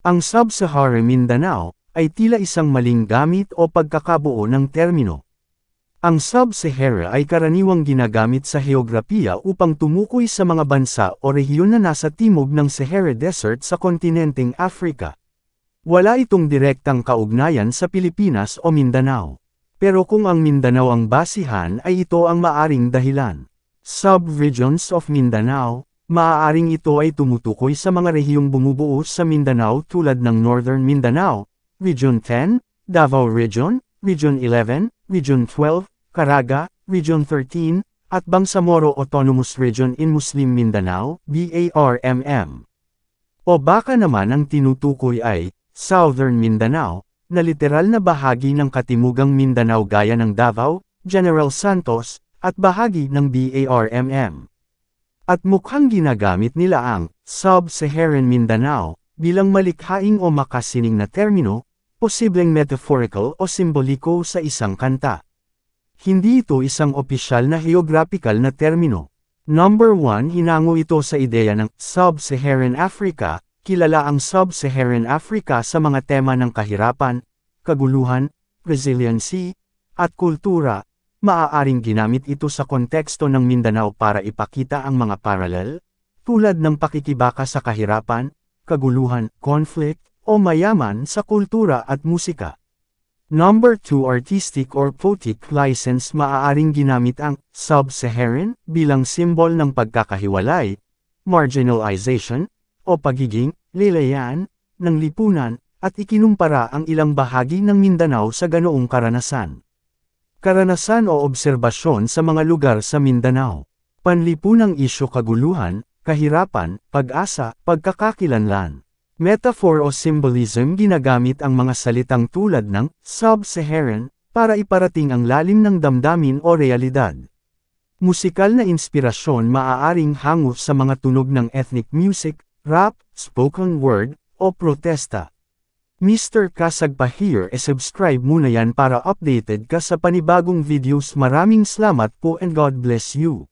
Ang Sub-Saharan Mindanao ay tila isang maling gamit o pagkakabuo ng termino. Ang Sub-Sahara ay karaniwang ginagamit sa heograpiya upang tumukoy sa mga bansa o rehiyon na nasa timog ng Sahara Desert sa kontinenteng Africa. Wala itong direktang kaugnayan sa Pilipinas o Mindanao. Pero kung ang Mindanao ang basihan ay ito ang maaring dahilan. Sub-regions of Mindanao, maaaring ito ay tumutukoy sa mga rehiyong bumubuo sa Mindanao tulad ng Northern Mindanao, Region 10, Davao Region, Region 11, Region 12, Caraga, Region 13, at Bangsamoro Autonomous Region in Muslim Mindanao, BARMM. O baka naman ang tinutukoy ay Southern Mindanao, na literal na bahagi ng katimugang Mindanao gaya ng Davao, General Santos, at bahagi ng BARMM. At mukhang ginagamit nila ang Sub-Saharan Mindanao bilang malikhaing o makasining na termino, posibleng metaphorical o simboliko sa isang kanta. Hindi ito isang opisyal na geographical na termino. Number 1, hinango ito sa ideya ng Sub-Saharan Africa. Kilala ang Sub-Saharan Africa sa mga tema ng kahirapan, kaguluhan, resiliency, at kultura. Maaaring ginamit ito sa konteksto ng Mindanao para ipakita ang mga paralel, tulad ng pakikibaka sa kahirapan, kaguluhan, conflict, o mayaman sa kultura at musika. Number 2, artistic or poetic license. Maaaring ginamit ang Sub-Saharan bilang simbol ng pagkakahiwalay, marginalization, o pagiging lilayan ng lipunan, at ikinumpara ang ilang bahagi ng Mindanao sa ganoong karanasan. Karanasan o obserbasyon sa mga lugar sa Mindanao. Panlipunang isyu, kaguluhan, kahirapan, pag-asa, pagkakakilanlan. Metaphor o symbolism. Ginagamit ang mga salitang tulad ng Sub-Saharan para iparating ang lalim ng damdamin o realidad. Musikal na inspirasyon. Maaaring hango sa mga tunog ng ethnic music, rap, spoken word, o protesta. Mr. Kasagpa here, subscribe muna yan para updated ka sa panibagong videos. Maraming salamat po and God bless you.